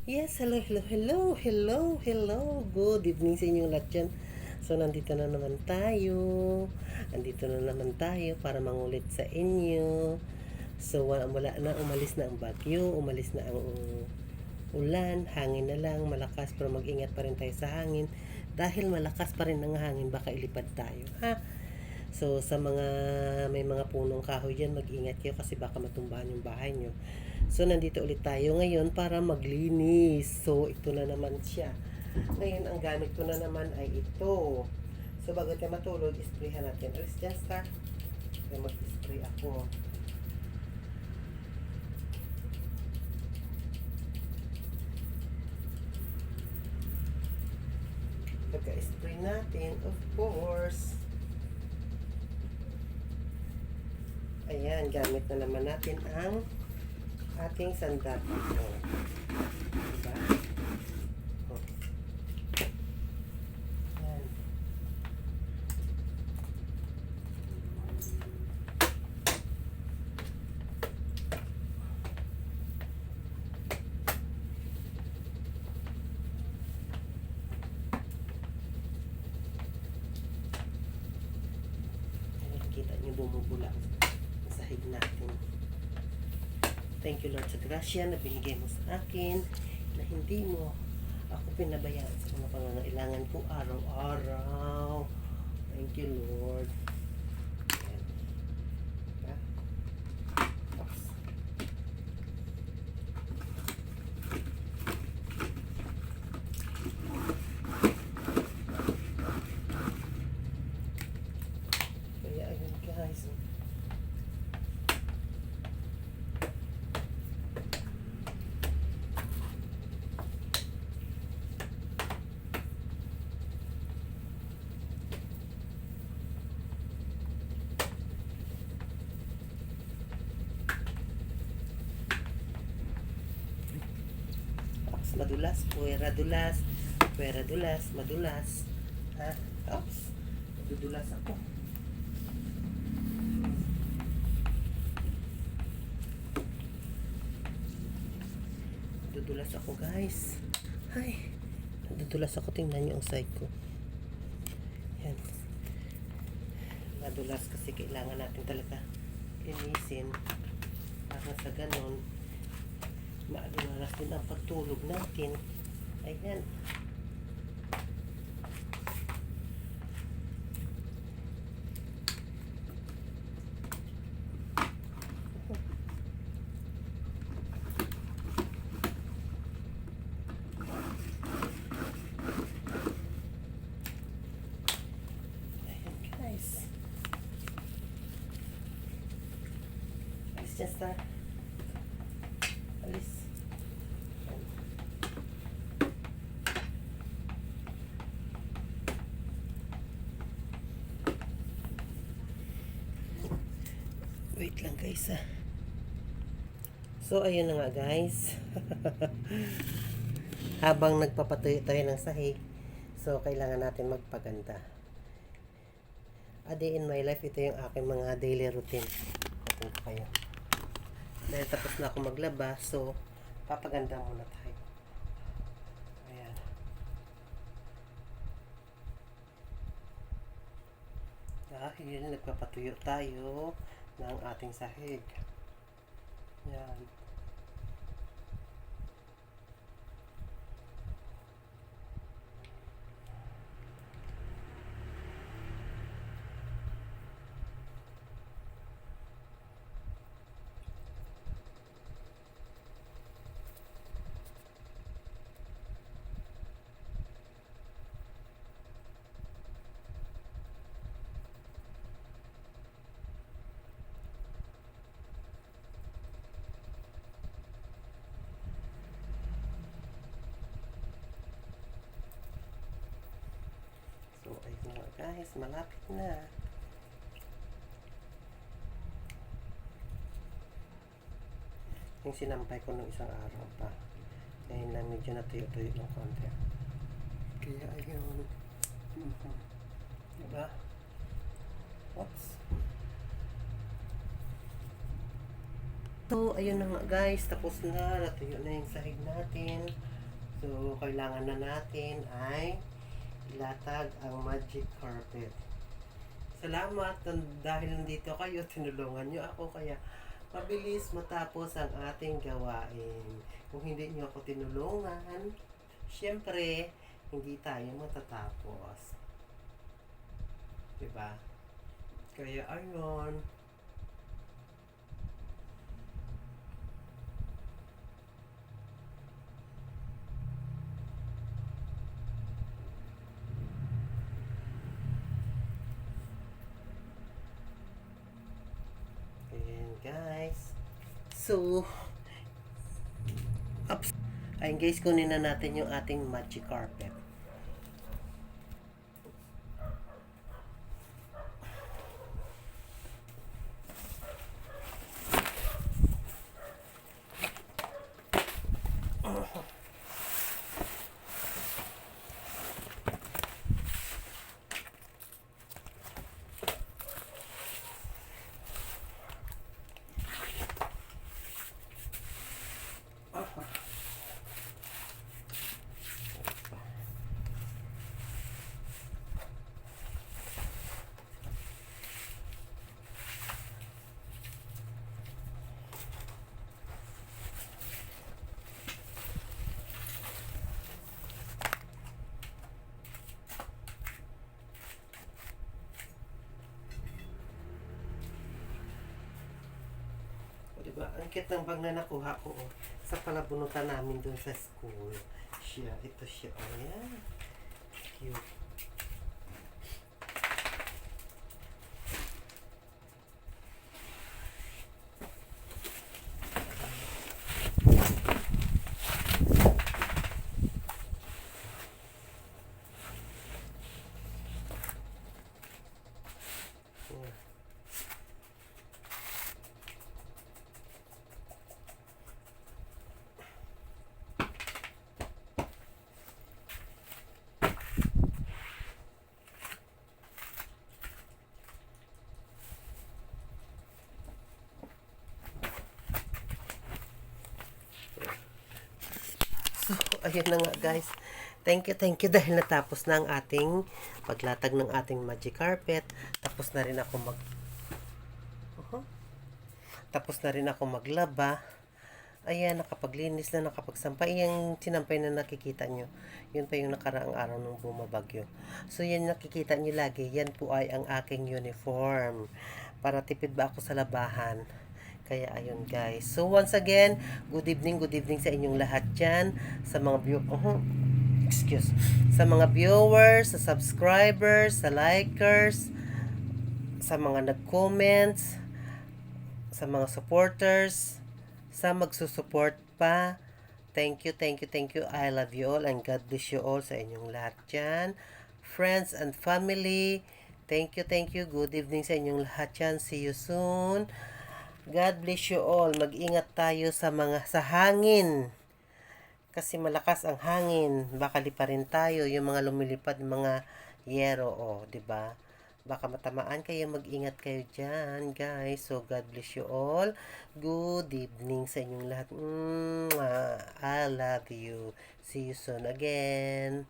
Yes, hello, hello, hello, hello, hello. Good evening sa inyong lahat dyan. So, nandito na naman tayo. Nandito na naman tayo para mangulit sa inyo. So, wala na, umalis na ang bagyo, umalis na ang ulan, hangin na lang, malakas, pero mag-ingat pa rin tayo sa hangin. Dahil malakas pa rin ang hangin, baka ilipad tayo, ha? So, sa mga may mga punong kahoy dyan, mag-ingat kayo kasi baka matumbahan yung bahay nyo. So, nandito ulit tayo ngayon para maglinis. So, ito na naman siya. Ngayon, ang gamit ko na naman ay ito. So, bago tayo matulog, isprayhan natin. Alis dyan, Star. Kaya mag-spray ako. Pagka-spray natin, of course. Ayan, gamit na naman natin ang ating sandata. Diba? Oh. Ayan. Ayan, kita niyo bumubula ang sahig natin. Thank you Lord sa grasya na binigay mo sa akin na hindi mo ako pinabayaan sa mga pangangailangan ko araw-araw. Thank you Lord. Ayan. Diba? Oops. Kaya ayun guys. Madulas, puwera dulas, puwera dulas, madulas. Ha? Oops. Madudulas ako. Madudulas ako guys. Ay. Madudulas ako. Tingnan nyo ang side ko. Yan. Madulas kasi kailangan natin talaga linisin. Para sa ganon, maadulas din ang pagtulog natin. Ayan. Ayan guys. Alis dyan, Star. Alis. Wait lang guys ah. So ayun na nga guys. Habang nagpapatuyo tayo ng sahig, so kailangan natin magpaganda. A day in my life, ito yung aking mga daily routine. Atin ko kayo. Dahil tapos na ako maglaba, so papaganda muna tayo. Ayan. Dahil nagpapatuyo tayo ng ating sahig. Yan. So, ayun na guys, malapit na. Yung sinampay ko nung isang araw pa. Ngayon lang medyo natuyo-tuyo ng konti. Kaya ayun. Diba? Oops. So, ayun na nga guys. Tapos na. Natuyo na yung sahig natin. So, kailangan na natin ay ilatag ang magic carpet. Salamat dahil nandito kayo, tinulungan nyo ako kaya mabilis matapos ang ating gawain. Kung hindi nyo ako tinulungan, syempre, hindi tayo matatapos. Diba? Kaya ayun. Ayan guys. So, ayun guys, kunin na natin yung ating magic carpet. Diba? Ang cute ng bag na nakuha ko sa palabunutan namin dun sa school. Ito siya. Ayan. Cute. So, ayun na nga guys. Thank you dahil natapos na ang ating paglatag ng ating magic carpet. Tapos na rin ako maglaba. Ayan, nakapaglinis na, nakapagsampay. Yung sinampay na nakikita nyo, yun pa yung nakaraang araw nung bumabagyo. So, yan nakikita nyo lagi. Yan po ay ang aking uniform. Para tipid ba ako sa labahan. Kaya ayun guys. So once again, good evening sa inyong lahat dyan. Sa mga sa mga viewers, sa subscribers, sa likers, sa mga nag-comments, sa mga supporters, sa magsusupport pa. Thank you. I love you all and God bless you all sa inyong lahat dyan. Friends and family, thank you. Good evening sa inyong lahat dyan. See you soon. God bless you all. Mag-ingat tayo sa hangin. Kasi malakas ang hangin. Baka liparin tayo yung mga lumilipad, mga yero, 'di ba? Baka matamaan kayo, mag-ingat kayo diyan, guys. So God bless you all. Good evening sa inyong lahat. I love you. See you soon again.